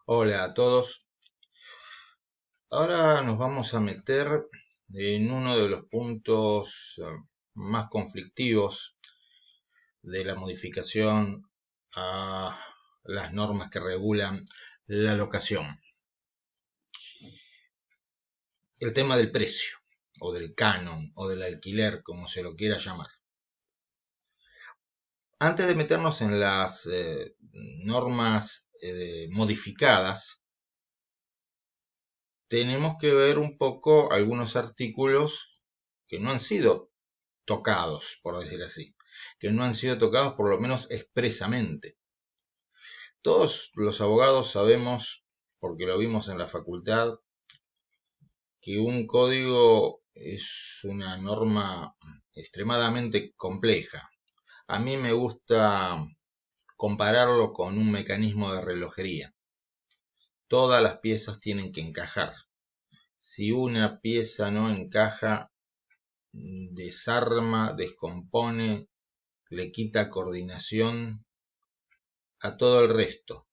Hola a todos. Ahora nos vamos a meter en uno de los puntos más conflictivos de la modificación a las normas que regulan la locación. El tema del precio, o del canon, o del alquiler, como se lo quiera llamar. Antes de meternos en las normas modificadas, tenemos que ver un poco algunos artículos que no han sido tocados, por decir así, que no han sido tocados por lo menos expresamente. Todos los abogados sabemos, porque lo vimos en la facultad, que un código es una norma extremadamente compleja. A mí me gusta compararlo con un mecanismo de relojería. Todas las piezas tienen que encajar. Si una pieza no encaja, desarma, descompone, le quita coordinación a todo el resto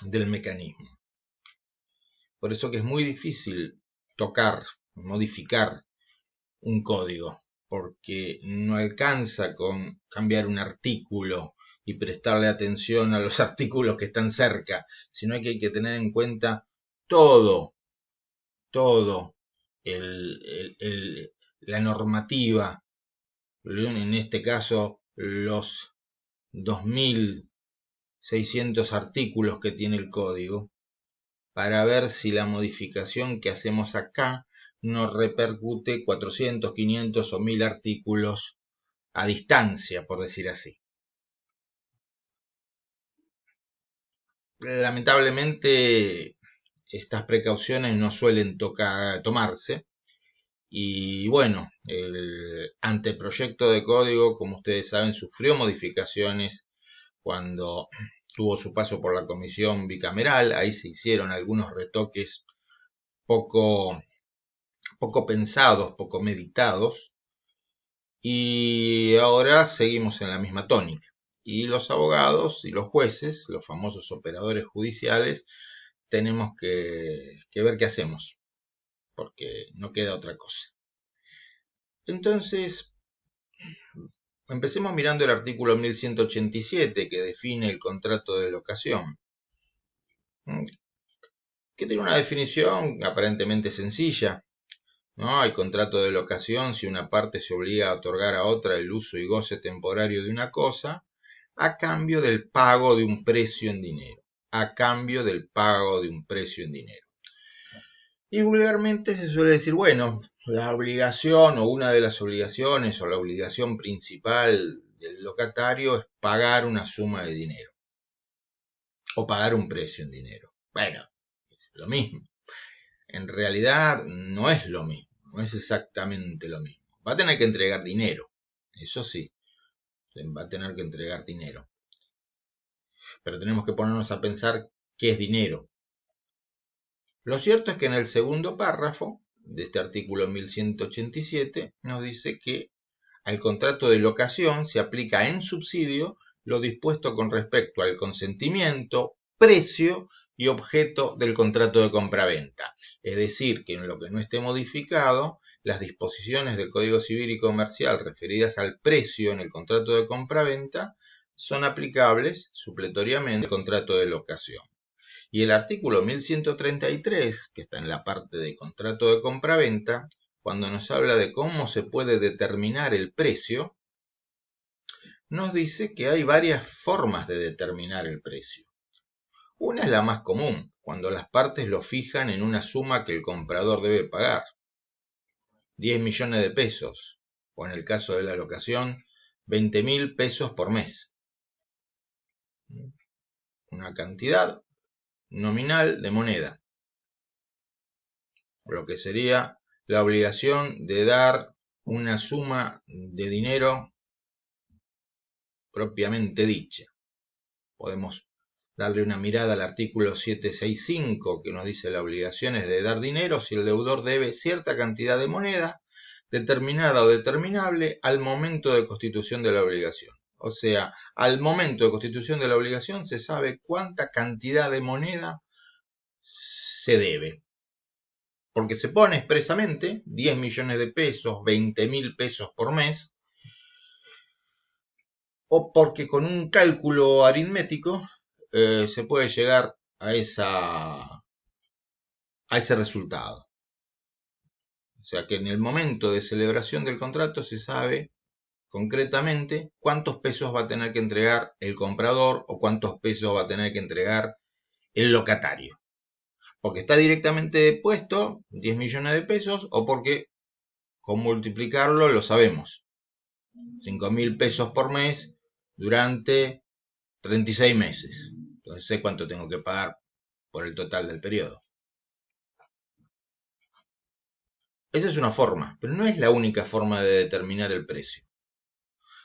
del mecanismo. Por eso que es muy difícil tocar, modificar un código, porque no alcanza con cambiar un artículo y prestarle atención a los artículos que están cerca, sino que hay que tener en cuenta todo, todo la normativa, en este caso los 2600 artículos que tiene el código, para ver si la modificación que hacemos acá nos repercute 400, 500 o 1000 artículos a distancia, por decir así. Lamentablemente, estas precauciones no suelen tomarse. Y bueno, el anteproyecto de código, como ustedes saben, sufrió modificaciones cuando tuvo su paso por la comisión bicameral. Ahí se hicieron algunos retoques poco pensados, poco meditados, y ahora seguimos en la misma tónica. Y los abogados y los jueces, los famosos operadores judiciales, tenemos que ver qué hacemos, porque no queda otra cosa. Entonces, empecemos mirando el artículo 1187 que define el contrato de locación, que tiene una definición aparentemente sencilla. No hay contrato de locación si una parte se obliga a otorgar a otra el uso y goce temporario de una cosa a cambio del pago de un precio en dinero. A cambio del pago de un precio en dinero. Y vulgarmente se suele decir, bueno, la obligación o una de las obligaciones o la obligación principal del locatario es pagar una suma de dinero. O pagar un precio en dinero. Bueno, es lo mismo. En realidad no es lo mismo. No es exactamente lo mismo. Va a tener que entregar dinero, eso sí, va a tener que entregar dinero. Pero tenemos que ponernos a pensar qué es dinero. Lo cierto es que en el segundo párrafo de este artículo 1187 nos dice que al contrato de locación se aplica en subsidio lo dispuesto con respecto al consentimiento, precio y objeto del contrato de compraventa. Es decir, que en lo que no esté modificado, las disposiciones del Código Civil y Comercial referidas al precio en el contrato de compraventa son aplicables supletoriamente al contrato de locación. Y el artículo 1133, que está en la parte de contrato de compraventa, cuando nos habla de cómo se puede determinar el precio, nos dice que hay varias formas de determinar el precio. Una es la más común, cuando las partes lo fijan en una suma que el comprador debe pagar. 10 millones de pesos, o en el caso de la locación, 20.000 pesos por mes. Una cantidad nominal de moneda, lo que sería la obligación de dar una suma de dinero propiamente dicha. Podemos darle una mirada al artículo 765 que nos dice la obligación es de dar dinero si el deudor debe cierta cantidad de moneda determinada o determinable al momento de constitución de la obligación. O sea, al momento de constitución de la obligación se sabe cuánta cantidad de moneda se debe. Porque se pone expresamente 10 millones de pesos, 20.000 pesos por mes, o porque con un cálculo aritmético se puede llegar a ese resultado. O sea que en el momento de celebración del contrato se sabe concretamente cuántos pesos va a tener que entregar el comprador o cuántos pesos va a tener que entregar el locatario. Porque está directamente puesto 10 millones de pesos o porque con multiplicarlo lo sabemos. 5.000 pesos por mes durante 36 meses. Entonces sé cuánto tengo que pagar por el total del periodo. Esa es una forma, pero no es la única forma de determinar el precio.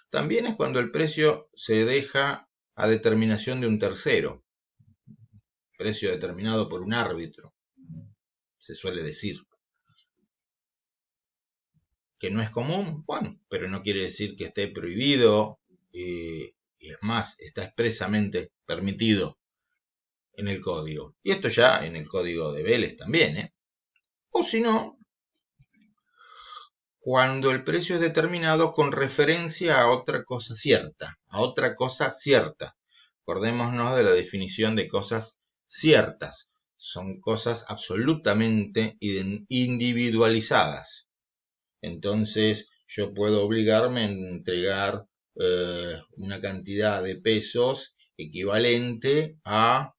También es cuando el precio se deja a determinación de un tercero. Precio determinado por un árbitro, se suele decir. Que no es común, bueno, pero no quiere decir que esté prohibido, y es más, está expresamente permitido en el código. Y esto ya en el código de Vélez también, ¿eh? O si no, cuando el precio es determinado con referencia a otra cosa cierta, Acordémonos de la definición de cosas ciertas. Son cosas absolutamente individualizadas. Entonces yo puedo obligarme a entregar una cantidad de pesos equivalente a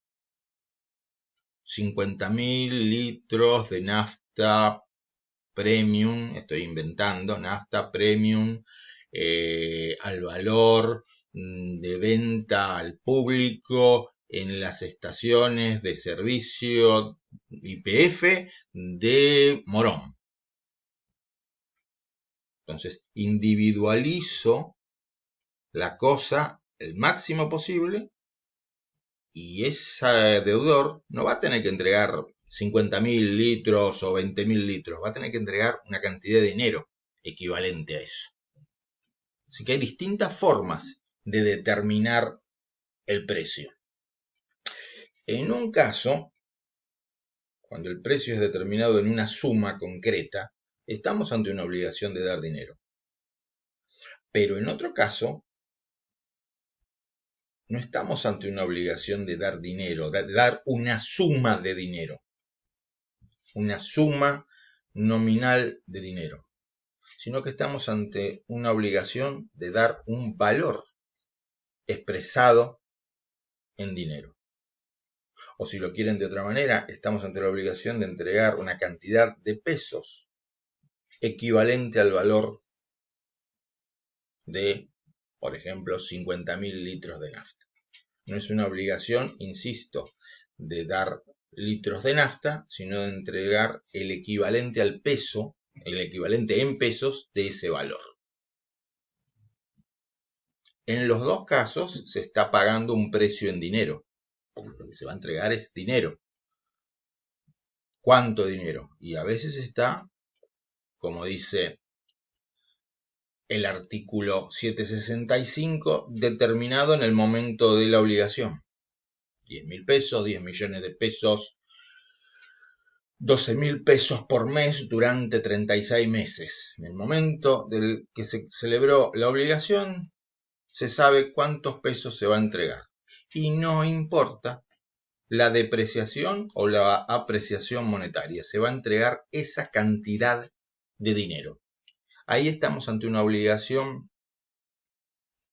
50.000 litros de nafta premium, estoy inventando, nafta premium, al valor de venta al público en las estaciones de servicio YPF de Morón. Entonces, individualizo la cosa el máximo posible y ese deudor no va a tener que entregar 50.000 litros o 20.000 litros, va a tener que entregar una cantidad de dinero equivalente a eso. Así que hay distintas formas de determinar el precio. En un caso, cuando el precio es determinado en una suma concreta, estamos ante una obligación de dar dinero. Pero en otro caso, no estamos ante una obligación de dar dinero, de dar una suma de dinero, una suma nominal de dinero, sino que estamos ante una obligación de dar un valor expresado en dinero. O si lo quieren de otra manera, estamos ante la obligación de entregar una cantidad de pesos equivalente al valor de, por ejemplo, 50.000 litros de nafta. No es una obligación, insisto, de dar litros de nafta, sino de entregar el equivalente al peso, el equivalente en pesos de ese valor. En los dos casos se está pagando un precio en dinero, porque lo que se va a entregar es dinero. ¿Cuánto dinero? Y a veces está, como dice el artículo 765, determinado en el momento de la obligación. 10.000 pesos, 10 millones de pesos, 12.000 pesos por mes durante 36 meses. En el momento del que se celebró la obligación, se sabe cuántos pesos se va a entregar. Y no importa la depreciación o la apreciación monetaria, se va a entregar esa cantidad de dinero. Ahí estamos ante una obligación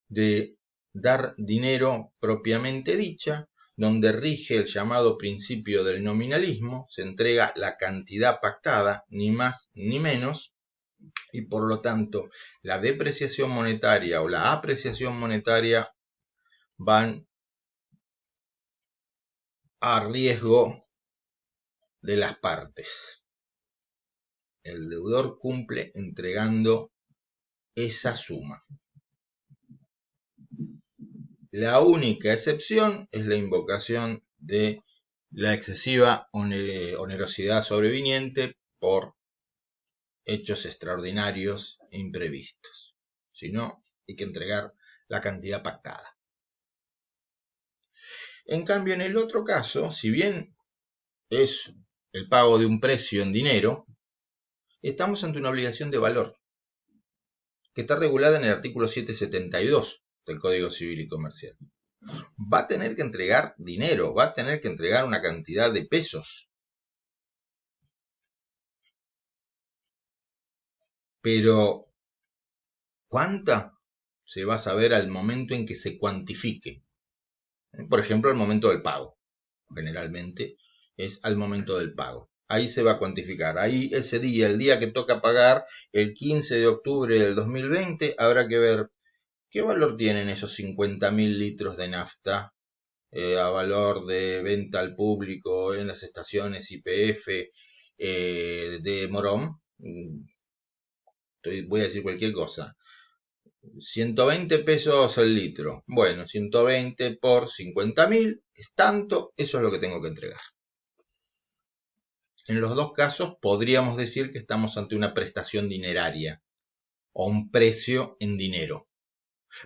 de dar dinero propiamente dicha, donde rige el llamado principio del nominalismo, se entrega la cantidad pactada, ni más ni menos, y por lo tanto la depreciación monetaria o la apreciación monetaria van a riesgo de las partes. El deudor cumple entregando esa suma. La única excepción es la invocación de la excesiva onerosidad sobreviniente por hechos extraordinarios e imprevistos. Si no, hay que entregar la cantidad pactada. En cambio, en el otro caso, si bien es el pago de un precio en dinero, estamos ante una obligación de valor que está regulada en el artículo 772 del Código Civil y Comercial. Va a tener que entregar dinero, va a tener que entregar una cantidad de pesos. Pero, ¿cuánta? Se va a saber al momento en que se cuantifique. Por ejemplo, al momento del pago. Generalmente es al momento del pago. Ahí se va a cuantificar. Ahí ese día, el día que toca pagar, el 15 de octubre del 2020, habrá que ver qué valor tienen esos 50.000 litros de nafta a valor de venta al público en las estaciones YPF de Morón. Voy a decir cualquier cosa. 120 pesos el litro. Bueno, 120 por 50.000 es tanto, eso es lo que tengo que entregar. En los dos casos podríamos decir que estamos ante una prestación dineraria o un precio en dinero.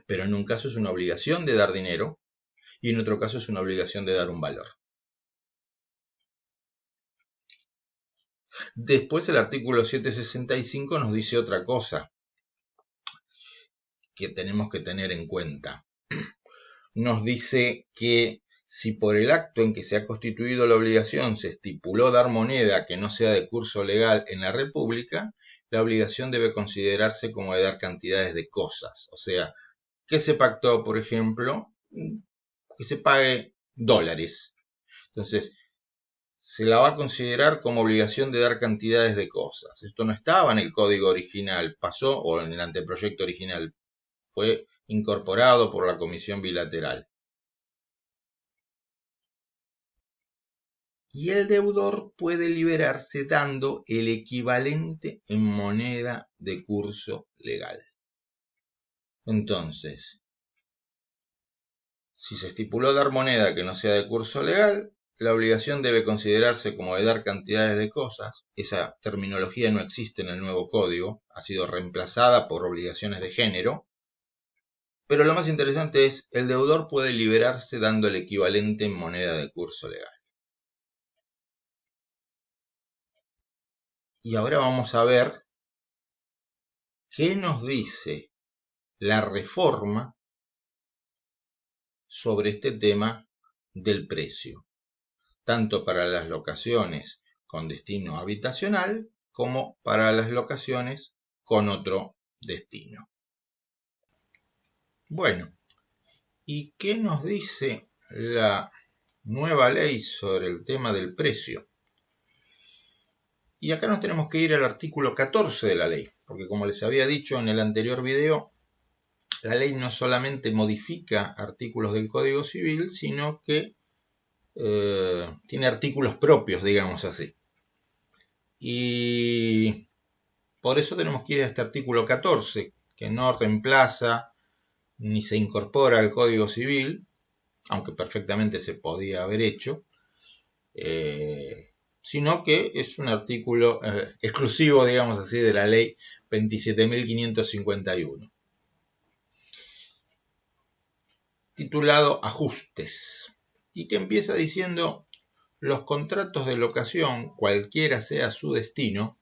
Pero en un caso es una obligación de dar dinero y en otro caso es una obligación de dar un valor. Después el artículo 765 nos dice otra cosa que tenemos que tener en cuenta. Nos dice que si por el acto en que se ha constituido la obligación se estipuló dar moneda que no sea de curso legal en la República, la obligación debe considerarse como de dar cantidades de cosas. O sea, ¿qué se pactó, por ejemplo? Que se pague dólares. Entonces, se la va a considerar como obligación de dar cantidades de cosas. Esto no estaba en el código original, pasó, o en el anteproyecto original, fue incorporado por la Comisión Bilateral. Y el deudor puede liberarse dando el equivalente en moneda de curso legal. Entonces, si se estipuló dar moneda que no sea de curso legal, la obligación debe considerarse como de dar cantidades de cosas. Esa terminología no existe en el nuevo código, ha sido reemplazada por obligaciones de género. Pero lo más interesante es, el deudor puede liberarse dando el equivalente en moneda de curso legal. Y ahora vamos a ver qué nos dice la reforma sobre este tema del precio, tanto para las locaciones con destino habitacional como para las locaciones con otro destino. Bueno, ¿y qué nos dice la nueva ley sobre el tema del precio? Y acá nos tenemos que ir al artículo 14 de la ley, porque como les había dicho en el anterior video, la ley no solamente modifica artículos del Código Civil, sino que tiene artículos propios, digamos así. Y por eso tenemos que ir a este artículo 14, que no reemplaza ni se incorpora al Código Civil, aunque perfectamente se podía haber hecho, sino que es un artículo exclusivo, digamos así, de la ley 27.551, titulado Ajustes, y que empieza diciendo: los contratos de locación, cualquiera sea su destino,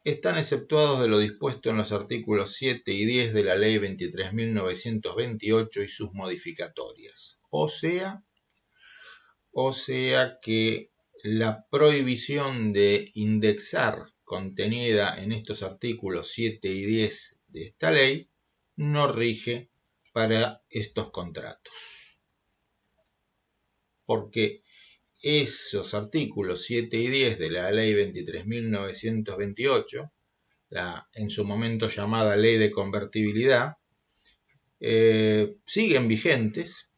están exceptuados de lo dispuesto en los artículos 7 y 10 de la Ley 23.928 y sus modificatorias. O sea que la prohibición de indexar contenida en estos artículos 7 y 10 de esta ley no rige para estos contratos. Porque esos artículos 7 y 10 de la ley 23.928, la en su momento llamada ley de convertibilidad, siguen vigentes,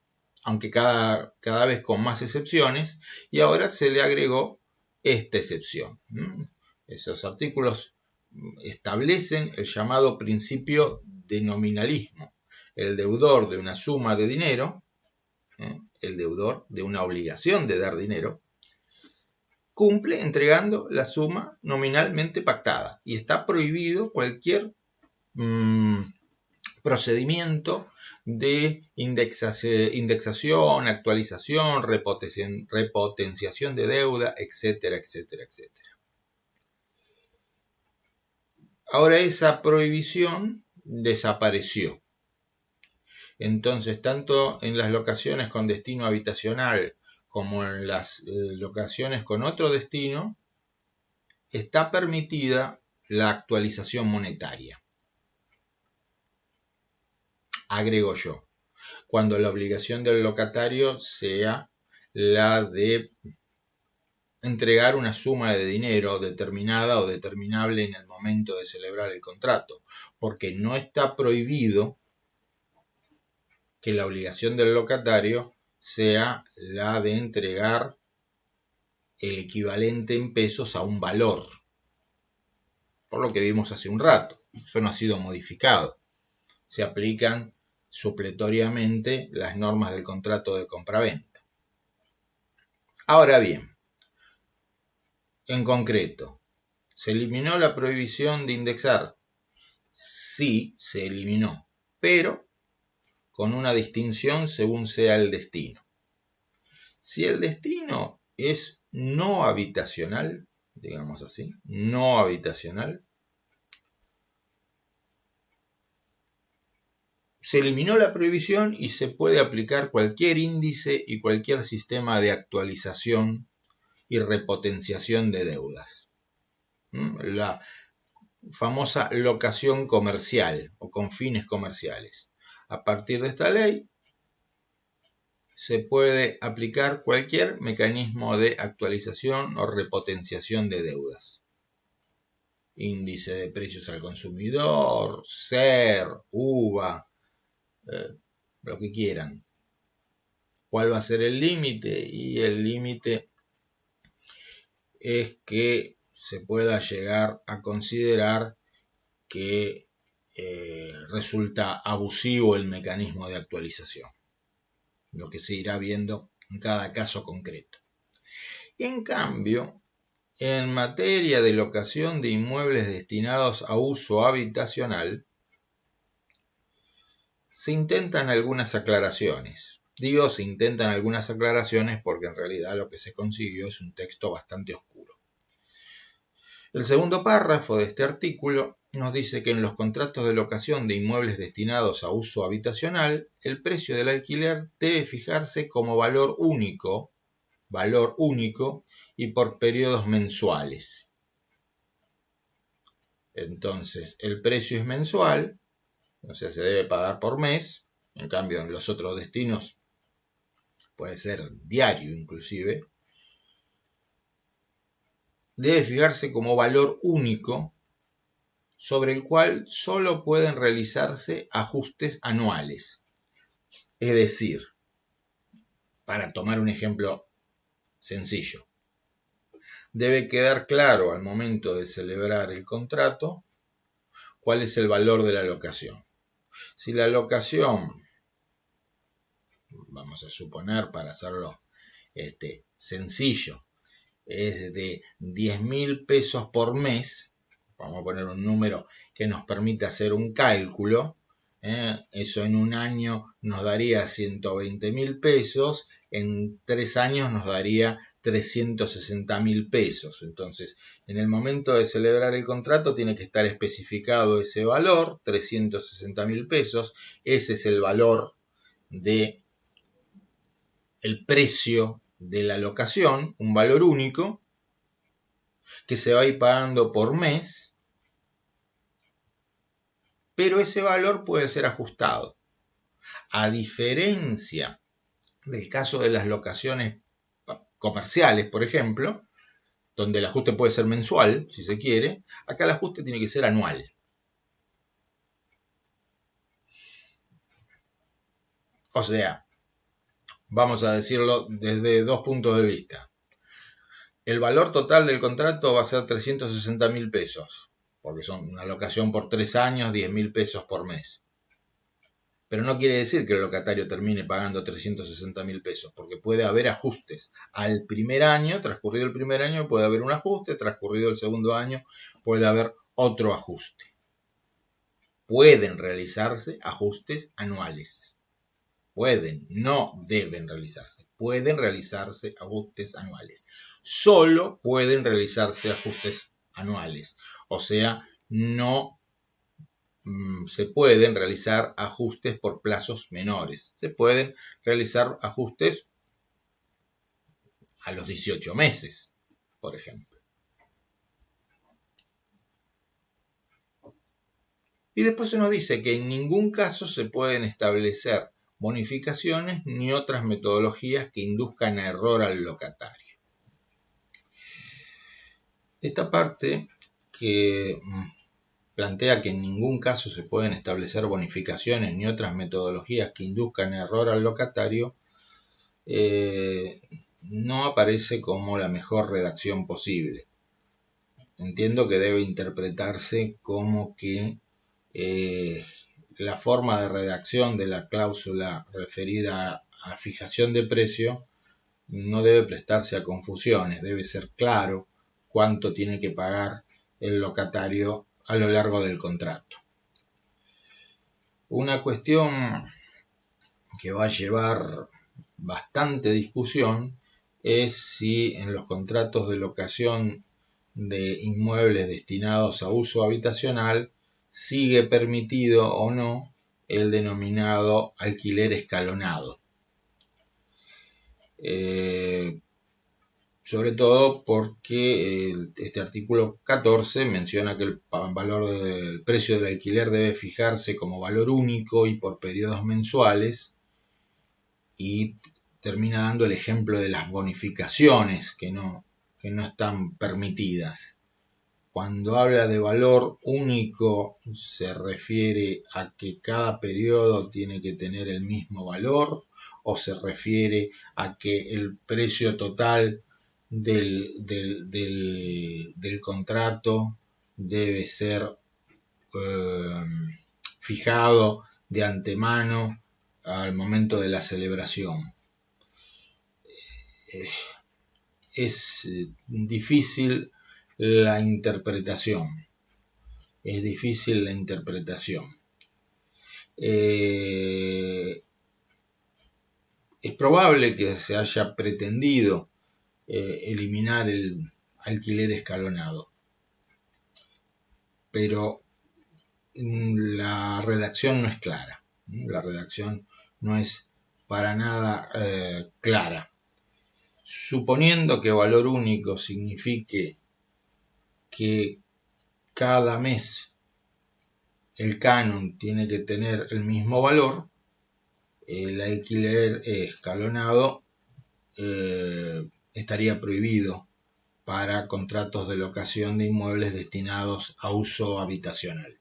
aunque cada vez con más excepciones, y ahora se le agregó esta excepción. Esos artículos establecen el llamado principio de nominalismo. El deudor de una suma de dinero, el deudor de una obligación de dar dinero, cumple entregando la suma nominalmente pactada y está prohibido cualquier procedimiento de indexación, actualización, repotenciación de deuda, etcétera, etcétera, etcétera. Ahora esa prohibición desapareció. Entonces, tanto en las locaciones con destino habitacional como en las locaciones con otro destino, está permitida la actualización monetaria. Agrego yo, cuando la obligación del locatario sea la de entregar una suma de dinero determinada o determinable en el momento de celebrar el contrato, porque no está prohibido que la obligación del locatario sea la de entregar el equivalente en pesos a un valor, por lo que vimos hace un rato. Eso no ha sido modificado. Se aplican supletoriamente las normas del contrato de compraventa. Ahora bien, en concreto, ¿se eliminó la prohibición de indexar? Sí, se eliminó, pero con una distinción según sea el destino. Si el destino es no habitacional, digamos así, no habitacional, se eliminó la prohibición y se puede aplicar cualquier índice y cualquier sistema de actualización y repotenciación de deudas. La famosa locación comercial o con fines comerciales. A partir de esta ley se puede aplicar cualquier mecanismo de actualización o repotenciación de deudas. Índice de precios al consumidor, SER, UVA, lo que quieran. ¿Cuál va a ser el límite? Y el límite es que se pueda llegar a considerar que resulta abusivo el mecanismo de actualización, lo que se irá viendo en cada caso concreto. En cambio, en materia de locación de inmuebles destinados a uso habitacional, se intentan algunas aclaraciones. Digo, se intentan algunas aclaraciones porque en realidad lo que se consiguió es un texto bastante oscuro. El segundo párrafo de este artículo nos dice que en los contratos de locación de inmuebles destinados a uso habitacional, el precio del alquiler debe fijarse como valor único y por periodos mensuales. Entonces, el precio es mensual, o sea, se debe pagar por mes. En cambio, en los otros destinos puede ser diario inclusive. Debe fijarse como valor único sobre el cual solo pueden realizarse ajustes anuales. Es decir, para tomar un ejemplo sencillo, debe quedar claro al momento de celebrar el contrato cuál es el valor de la locación. Si la locación, vamos a suponer para hacerlo sencillo, es de 10.000 pesos por mes, vamos a poner un número que nos permita hacer un cálculo, eso en un año nos daría 120.000 pesos, en 3 años nos daría 360.000 pesos. Entonces, en el momento de celebrar el contrato tiene que estar especificado ese valor, 360.000 pesos, ese es el valor de el precio de la locación, un valor único, que se va a ir pagando por mes, pero ese valor puede ser ajustado. A diferencia del caso de las locaciones comerciales, por ejemplo, donde el ajuste puede ser mensual, si se quiere, acá el ajuste tiene que ser anual. O sea, vamos a decirlo desde dos puntos de vista. El valor total del contrato va a ser 360.000 pesos, porque son una locación por 3 años, 10.000 pesos por mes. Pero no quiere decir que el locatario termine pagando 360.000 pesos, porque puede haber ajustes. Al primer año, transcurrido el primer año, puede haber un ajuste, transcurrido el segundo año, puede haber otro ajuste. pueden realizarse ajustes anuales. Pueden, no deben realizarse. Pueden realizarse ajustes anuales. Solo pueden realizarse ajustes anuales. O sea, no se pueden realizar ajustes por plazos menores. Se pueden realizar ajustes a los 18 meses, por ejemplo. Y después se nos dice que en ningún caso se pueden establecer bonificaciones ni otras metodologías que induzcan a error al locatario. Esta parte que plantea que en ningún caso se pueden establecer bonificaciones ni otras metodologías que induzcan a error al locatario, no aparece como la mejor redacción posible. Entiendo que debe interpretarse como que la forma de redacción de la cláusula referida a fijación de precio no debe prestarse a confusiones, debe ser claro cuánto tiene que pagar el locatario a lo largo del contrato. Una cuestión que va a llevar bastante discusión es si en los contratos de locación de inmuebles destinados a uso habitacional sigue permitido o no el denominado alquiler escalonado. Sobre todo porque este artículo 14 menciona que el valor del precio del alquiler debe fijarse como valor único y por periodos mensuales, y termina dando el ejemplo de las bonificaciones que no están permitidas. Cuando habla de valor único se refiere a que cada periodo tiene que tener el mismo valor, o se refiere a que el precio total del contrato debe ser fijado de antemano al momento de la celebración. Es difícil la interpretación. Es difícil la interpretación. Es probable que se haya pretendido eliminar el alquiler escalonado, pero la redacción no es clara. La redacción no es para nada clara. Suponiendo que valor único signifique que cada mes el canon tiene que tener el mismo valor, el alquiler escalonado estaría prohibido para contratos de locación de inmuebles destinados a uso habitacional.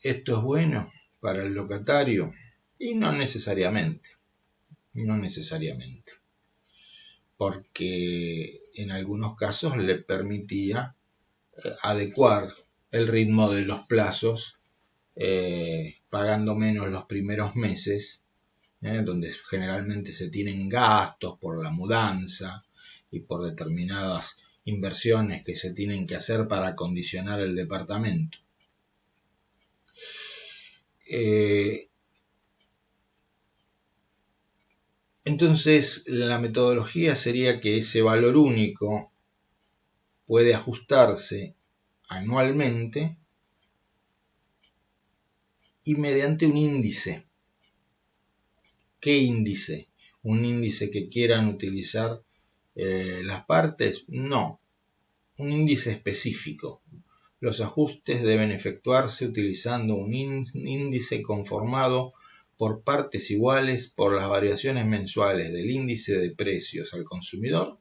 ¿Esto es bueno para el locatario? Y no necesariamente. No necesariamente. Porque en algunos casos le permitía adecuar el ritmo de los plazos, pagando menos los primeros meses, donde generalmente se tienen gastos por la mudanza y por determinadas inversiones que se tienen que hacer para acondicionar el departamento. Entonces, la metodología sería que ese valor único puede ajustarse anualmente y mediante un índice. ¿Qué índice? ¿Un índice que quieran utilizar las partes? No, un índice específico. Los ajustes deben efectuarse utilizando un índice conformado por partes iguales por las variaciones mensuales del índice de precios al consumidor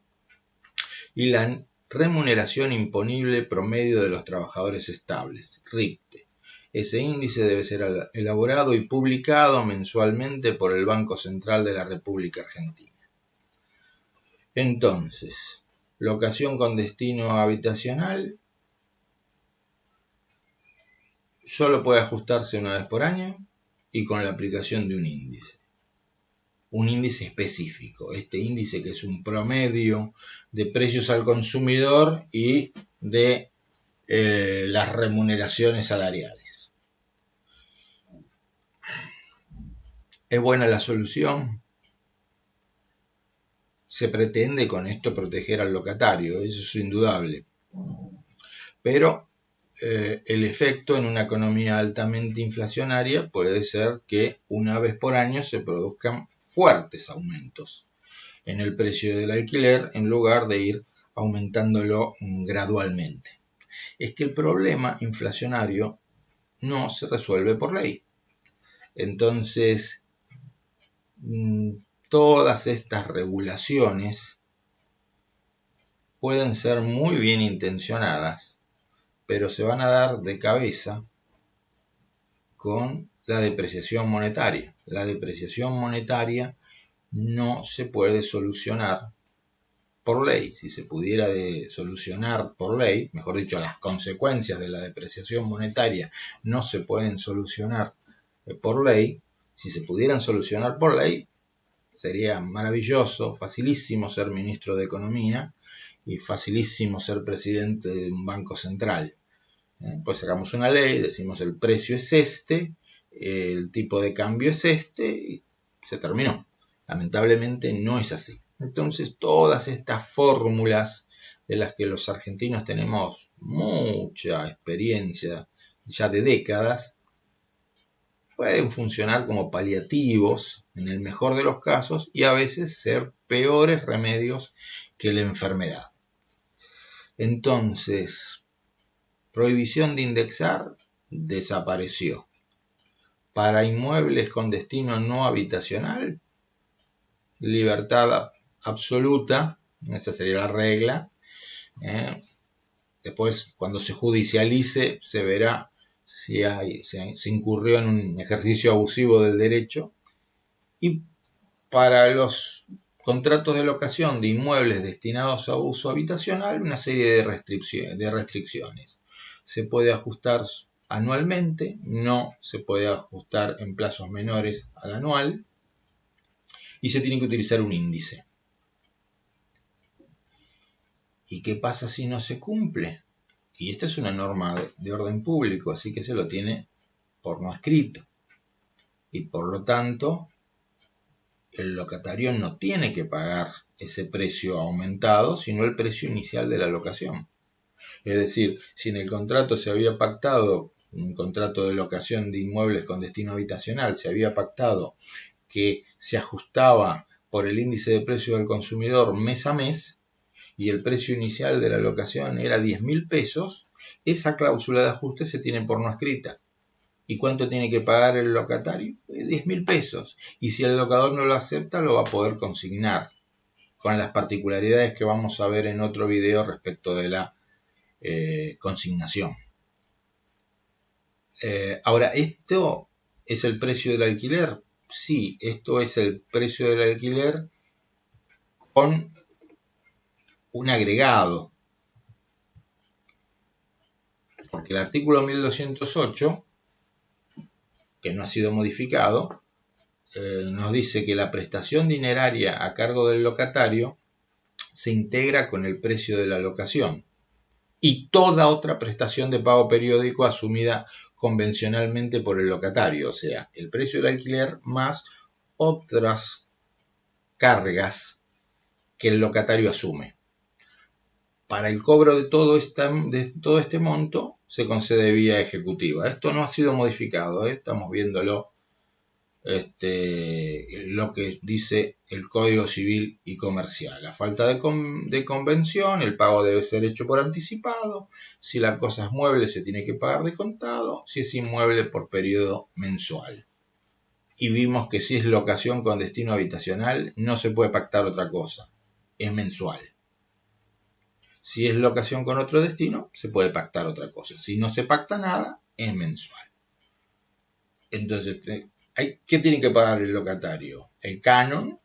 y la remuneración imponible promedio de los trabajadores estables, RIPTE. Ese índice debe ser elaborado y publicado mensualmente por el Banco Central de la República Argentina. Entonces, locación con destino habitacional solo puede ajustarse una vez por año y con la aplicación de un índice específico. Este índice, que es un promedio de precios al consumidor y de las remuneraciones salariales. ¿Es buena la solución? Se pretende con esto proteger al locatario, eso es indudable. Pero el efecto en una economía altamente inflacionaria puede ser que una vez por año se produzcan fuertes aumentos en el precio del alquiler en lugar de ir aumentándolo gradualmente. Es que el problema inflacionario no se resuelve por ley. Entonces, todas estas regulaciones pueden ser muy bien intencionadas, pero se van a dar de cabeza con la depreciación monetaria. La depreciación monetaria no se puede solucionar por ley. Si se pudiera solucionar por ley, mejor dicho, las consecuencias de la depreciación monetaria no se pueden solucionar por ley. Si se pudieran solucionar por ley, sería maravilloso, facilísimo ser ministro de Economía y facilísimo ser presidente de un banco central. Pues sacamos una ley, decimos el precio es este, el tipo de cambio es este y se terminó. Lamentablemente no es así. Entonces todas estas fórmulas de las que los argentinos tenemos mucha experiencia ya de décadas, pueden funcionar como paliativos en el mejor de los casos y a veces ser peores remedios que la enfermedad. Entonces, prohibición de indexar desapareció. Para inmuebles con destino no habitacional, libertad absoluta, esa sería la regla. Después, cuando se judicialice, se verá si se incurrió en un ejercicio abusivo del derecho. Y para los contratos de locación de inmuebles destinados a uso habitacional, una serie de restricciones. Se puede ajustar anualmente, no se puede ajustar en plazos menores al anual y se tiene que utilizar un índice. ¿Y qué pasa si no se cumple? Y esta es una norma de orden público, así que se lo tiene por no escrito. Y por lo tanto, el locatario no tiene que pagar ese precio aumentado, sino el precio inicial de la locación. Es decir, si en el contrato se había pactado, un contrato de locación de inmuebles con destino habitacional, se había pactado que se ajustaba por el índice de precio del consumidor mes a mes y el precio inicial de la locación era 10.000 pesos, esa cláusula de ajuste se tiene por no escrita. ¿Y cuánto tiene que pagar el locatario? 10.000 pesos. Y si el locador no lo acepta, lo va a poder consignar, con las particularidades que vamos a ver en otro video respecto de la consignación. Ahora, ¿esto es el precio del alquiler? Sí, esto es el precio del alquiler con un agregado. Porque el artículo 1208, que no ha sido modificado, nos dice que la prestación dineraria a cargo del locatario se integra con el precio de la locación y toda otra prestación de pago periódico asumida convencionalmente por el locatario, o sea, el precio del alquiler más otras cargas que el locatario asume. Para el cobro de todo este monto se concede vía ejecutiva. Esto no ha sido modificado, estamos viéndolo lo que dice el Código Civil y Comercial. La falta de convención, el pago debe ser hecho por anticipado, si la cosa es mueble se tiene que pagar de contado, si es inmueble por periodo mensual. Y vimos que si es locación con destino habitacional no se puede pactar otra cosa, es mensual. Si es locación con otro destino, se puede pactar otra cosa. Si no se pacta nada, es mensual. Entonces, ¿qué tiene que pagar el locatario? El canon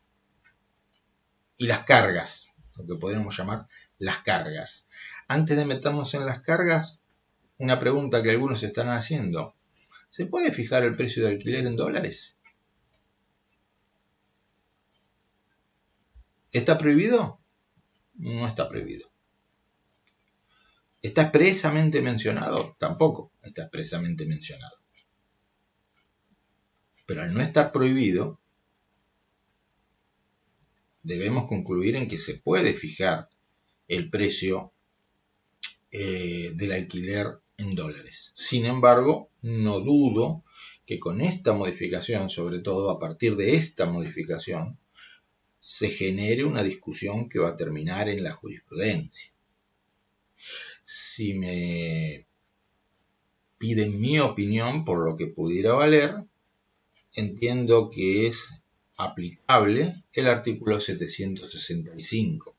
y las cargas, lo que podríamos llamar las cargas. Antes de meternos en las cargas, una pregunta que algunos están haciendo. ¿Se puede fijar el precio de alquiler en dólares? ¿Está prohibido? No está prohibido. ¿Está expresamente mencionado? Tampoco está expresamente mencionado. Pero al no estar prohibido, debemos concluir en que se puede fijar el precio del alquiler en dólares. Sin embargo, no dudo que con esta modificación, sobre todo a partir de esta modificación, se genere una discusión que va a terminar en la jurisprudencia. Si me piden mi opinión por lo que pudiera valer, entiendo que es aplicable el artículo 765.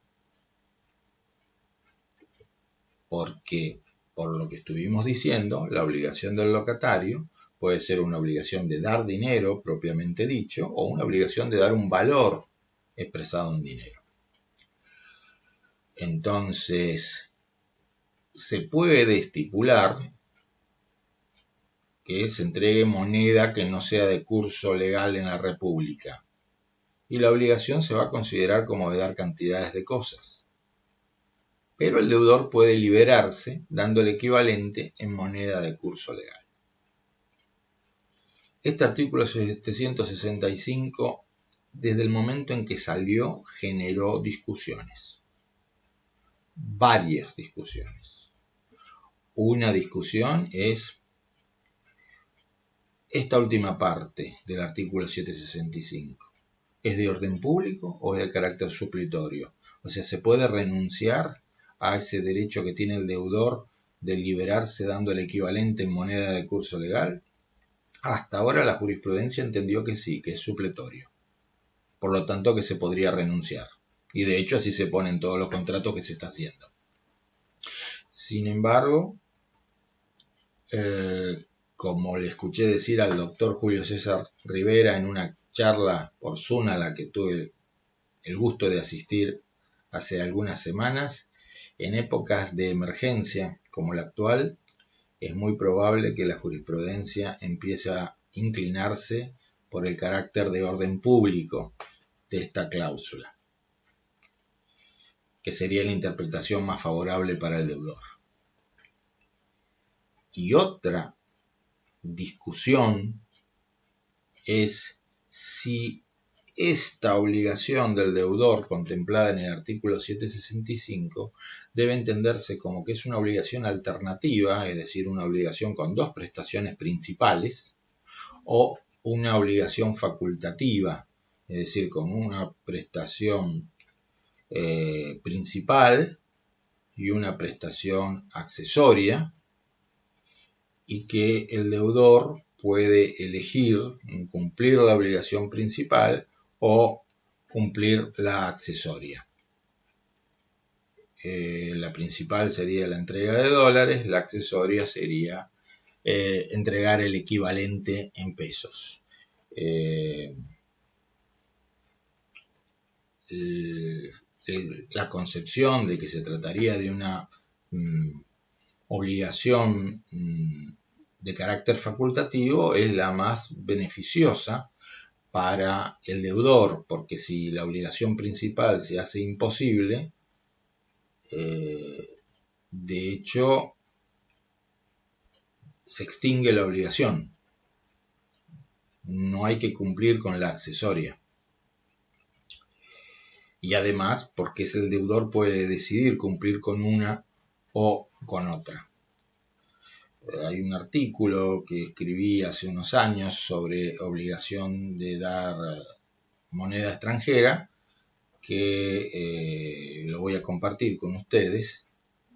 Porque, por lo que estuvimos diciendo, la obligación del locatario puede ser una obligación de dar dinero propiamente dicho o una obligación de dar un valor expresado en dinero. Entonces, se puede estipular que se entregue moneda que no sea de curso legal en la República y la obligación se va a considerar como de dar cantidades de cosas. Pero el deudor puede liberarse dando el equivalente en moneda de curso legal. Este artículo 765, desde el momento en que salió, generó discusiones. Varias discusiones. Una discusión es esta última parte del artículo 765. ¿Es de orden público o es de carácter supletorio? O sea, ¿se puede renunciar a ese derecho que tiene el deudor de liberarse dando el equivalente en moneda de curso legal? Hasta ahora la jurisprudencia entendió que sí, que es supletorio. Por lo tanto, que se podría renunciar. Y de hecho así se ponen todos los contratos que se está haciendo. Sin embargo, como le escuché decir al doctor Julio César Rivera en una charla por Zoom a la que tuve el gusto de asistir hace algunas semanas, en épocas de emergencia como la actual, es muy probable que la jurisprudencia empiece a inclinarse por el carácter de orden público de esta cláusula, que sería la interpretación más favorable para el deudor. Y otra discusión es si esta obligación del deudor contemplada en el artículo 765 debe entenderse como que es una obligación alternativa, es decir, una obligación con dos prestaciones principales, o una obligación facultativa, es decir, con una prestación principal y una prestación accesoria, y que el deudor puede elegir cumplir la obligación principal o cumplir la accesoria. La principal sería la entrega de dólares, la accesoria sería entregar el equivalente en pesos. La concepción de que se trataría de una obligación de carácter facultativo es la más beneficiosa para el deudor, porque si la obligación principal se hace imposible, de hecho se extingue la obligación. No hay que cumplir con la accesoria. Y además, porque el deudor puede decidir cumplir con una o con otra. Hay un artículo que escribí hace unos años sobre obligación de dar moneda extranjera, que lo voy a compartir con ustedes.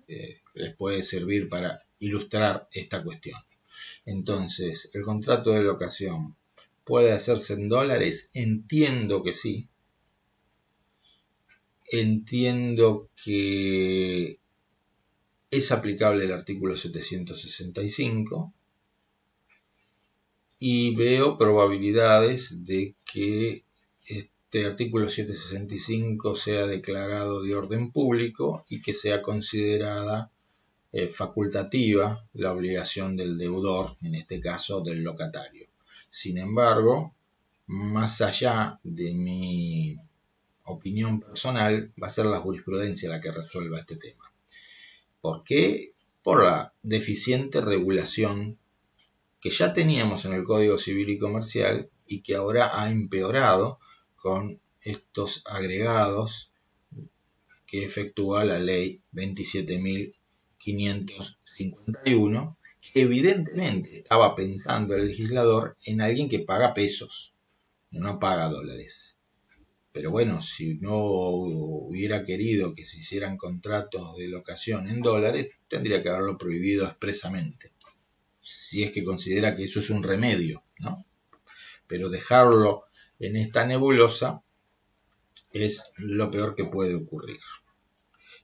Les puede servir para ilustrar esta cuestión. Entonces, ¿el contrato de locación puede hacerse en dólares? Entiendo que sí. Entiendo que es aplicable el artículo 765 y veo probabilidades de que este artículo 765 sea declarado de orden público y que sea considerada facultativa la obligación del deudor, en este caso del locatario. Sin embargo, más allá de mi opinión personal, va a ser la jurisprudencia la que resuelva este tema. ¿Por qué? por la deficiente regulación que ya teníamos en el Código Civil y Comercial y que ahora ha empeorado con estos agregados que efectúa la ley 27.551, que evidentemente estaba pensando el legislador en alguien que paga pesos, no paga dólares. Pero bueno, si no hubiera querido que se hicieran contratos de locación en dólares, tendría que haberlo prohibido expresamente, si es que considera que eso es un remedio, ¿no? Pero dejarlo en esta nebulosa es lo peor que puede ocurrir.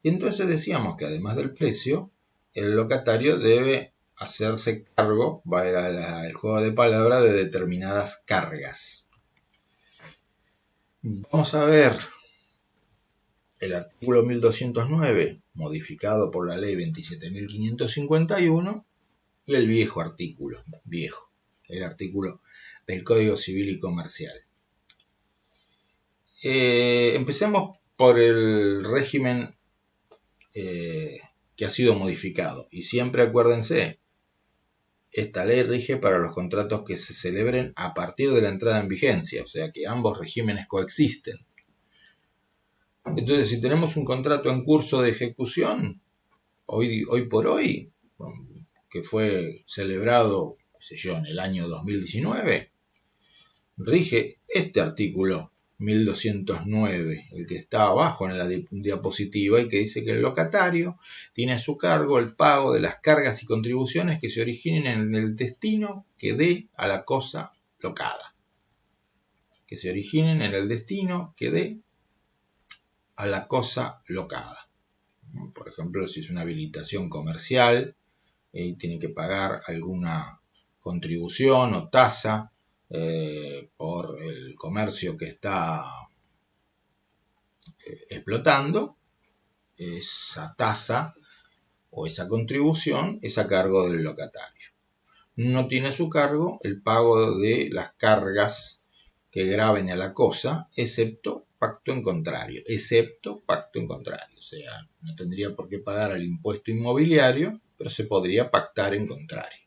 Y entonces decíamos que además del precio, el locatario debe hacerse cargo, valga el juego de palabras, de determinadas cargas. Vamos a ver el artículo 1209, modificado por la ley 27.551, y el viejo artículo, el artículo del Código Civil y Comercial. Empecemos por el régimen que ha sido modificado. Y siempre acuérdense, esta ley rige para los contratos que se celebren a partir de la entrada en vigencia, o sea que ambos regímenes coexisten. Entonces, si tenemos un contrato en curso de ejecución, hoy por hoy, que fue celebrado, en el año 2019, rige este artículo 1209, el que está abajo en la diapositiva y que dice que el locatario tiene a su cargo el pago de las cargas y contribuciones que se originen en el destino que dé a la cosa locada. Que se originen en el destino que dé a la cosa locada. Por ejemplo, si es una habilitación comercial, tiene que pagar alguna contribución o tasa por el comercio que está explotando. Esa tasa o esa contribución es a cargo del locatario. No tiene a su cargo el pago de las cargas que graven a la cosa, excepto pacto en contrario. O sea, no tendría por qué pagar el impuesto inmobiliario, pero se podría pactar en contrario.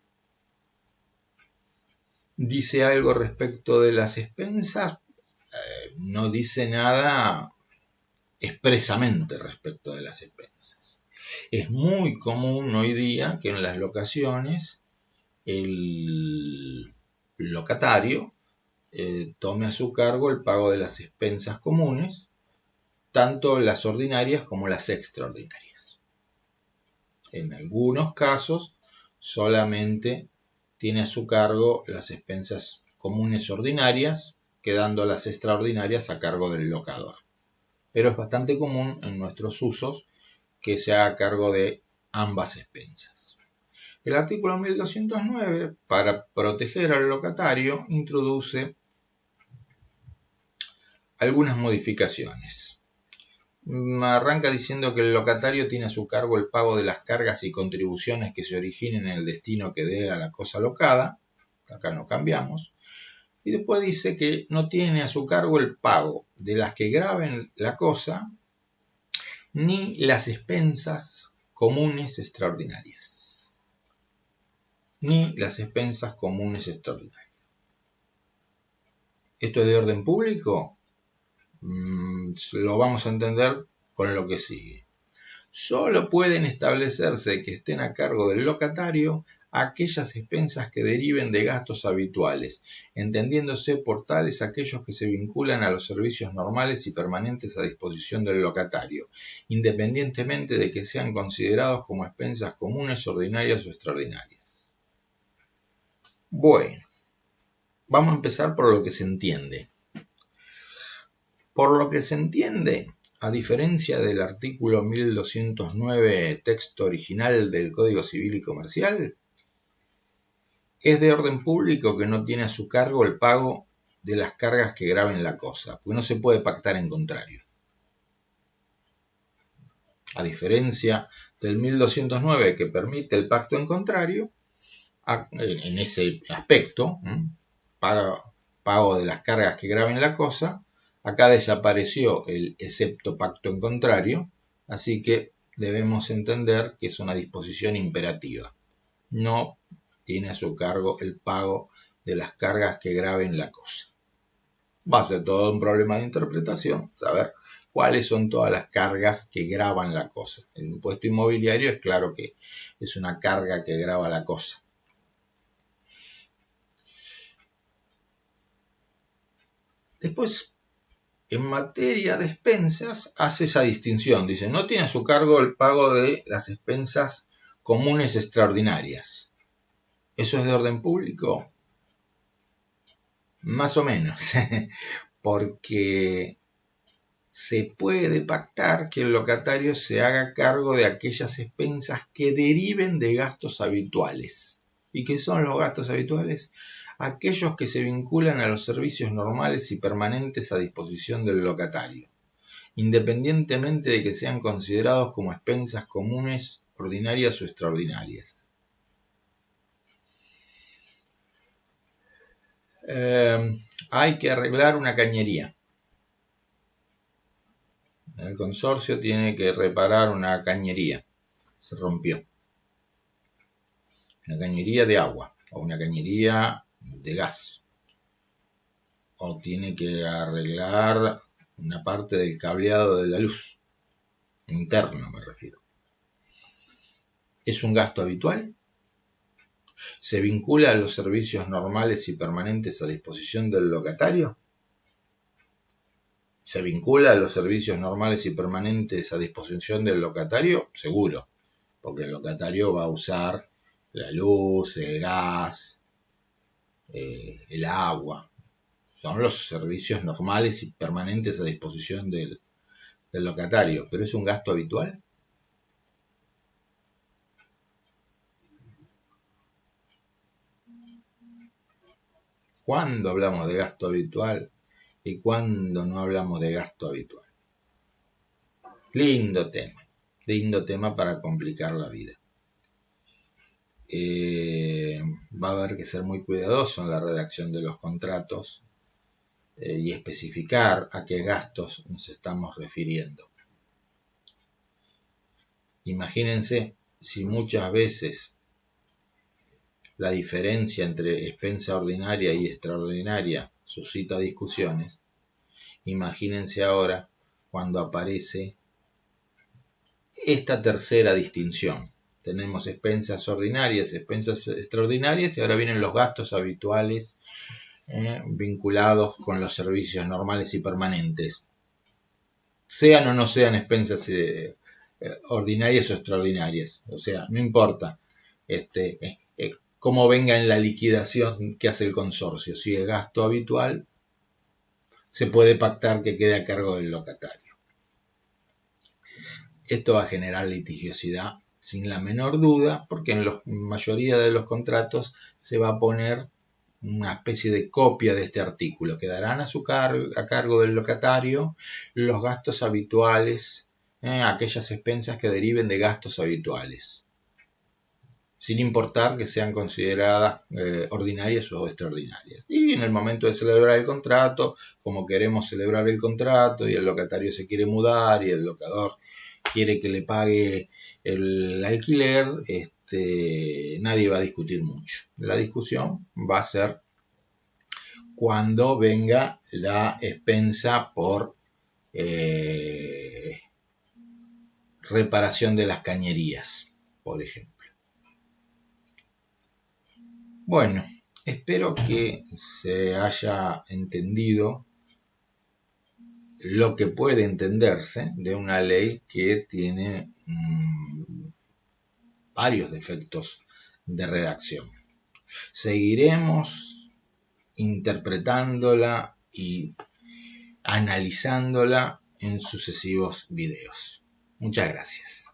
¿Dice algo respecto de las expensas? No dice nada expresamente respecto de las expensas. Es muy común hoy día que en las locaciones el locatario tome a su cargo el pago de las expensas comunes, tanto las ordinarias como las extraordinarias. En algunos casos solamente tiene a su cargo las expensas comunes ordinarias, quedando las extraordinarias a cargo del locador. Pero es bastante común en nuestros usos que se haga cargo de ambas expensas. El artículo 1209, para proteger al locatario, introduce algunas modificaciones. Arranca diciendo que el locatario tiene a su cargo el pago de las cargas y contribuciones que se originen en el destino que dé a la cosa locada. Acá no cambiamos. Y después dice que no tiene a su cargo el pago de las que graven la cosa ni las expensas comunes extraordinarias. ¿Esto es de orden público? Lo vamos a entender con lo que sigue. Solo pueden establecerse que estén a cargo del locatario aquellas expensas que deriven de gastos habituales, entendiéndose por tales aquellos que se vinculan a los servicios normales y permanentes a disposición del locatario, independientemente de que sean considerados como expensas comunes, ordinarias o extraordinarias. Bueno, vamos a empezar por lo que se entiende. Por lo que se entiende, a diferencia del artículo 1209 texto original del Código Civil y Comercial, es de orden público que no tiene a su cargo el pago de las cargas que graven la cosa, porque no se puede pactar en contrario. A diferencia del 1209 que permite el pacto en contrario, en ese aspecto, pago de las cargas que graben la cosa, acá desapareció el excepto pacto en contrario, así que debemos entender que es una disposición imperativa. No tiene a su cargo el pago de las cargas que graven la cosa. Va a ser todo un problema de interpretación, saber cuáles son todas las cargas que graban la cosa. El impuesto inmobiliario es claro que es una carga que grava la cosa. Después, en materia de expensas, hace esa distinción. Dice, no tiene a su cargo el pago de las expensas comunes extraordinarias. ¿Eso es de orden público? Más o menos, porque se puede pactar que el locatario se haga cargo de aquellas expensas que deriven de gastos habituales. ¿Y qué son los gastos habituales? Aquellos que se vinculan a los servicios normales y permanentes a disposición del locatario, independientemente de que sean considerados como expensas comunes, ordinarias o extraordinarias. Hay que arreglar una cañería. El consorcio tiene que reparar una cañería. Se rompió. Una cañería de agua o una cañería de gas. O tiene que arreglar una parte del cableado de la luz. Interno me refiero. ¿Es un gasto habitual? ¿Se vincula a los servicios normales y permanentes a disposición del locatario? ¿Se vincula a los servicios normales y permanentes a disposición del locatario? Seguro, porque el locatario va a usar la luz, el gas, el agua. Son los servicios normales y permanentes a disposición del locatario. ¿Pero es un gasto habitual? ¿Cuándo hablamos de gasto habitual y cuándo no hablamos de gasto habitual? Lindo tema para complicar la vida. Va a haber que ser muy cuidadoso en la redacción de los contratos y especificar a qué gastos nos estamos refiriendo. Imagínense si muchas veces la diferencia entre expensa ordinaria y extraordinaria suscita discusiones. Imagínense ahora cuando aparece esta tercera distinción. Tenemos expensas ordinarias, expensas extraordinarias y ahora vienen los gastos habituales vinculados con los servicios normales y permanentes. Sean o no sean expensas ordinarias o extraordinarias. O sea, no importa cómo venga en la liquidación que hace el consorcio. Si es gasto habitual, se puede pactar que quede a cargo del locatario. Esto va a generar litigiosidad sin la menor duda, porque en la mayoría de los contratos se va a poner una especie de copia de este artículo. Quedarán a cargo del locatario los gastos habituales, aquellas expensas que deriven de gastos habituales, sin importar que sean consideradas ordinarias o extraordinarias. Y en el momento de celebrar el contrato, como queremos celebrar el contrato y el locatario se quiere mudar y el locador quiere que le pague el alquiler, nadie va a discutir mucho. La discusión va a ser cuando venga la expensa por reparación de las cañerías, por ejemplo. Bueno, espero que se haya entendido lo que puede entenderse de una ley que tiene varios defectos de redacción. Seguiremos interpretándola y analizándola en sucesivos videos. Muchas gracias.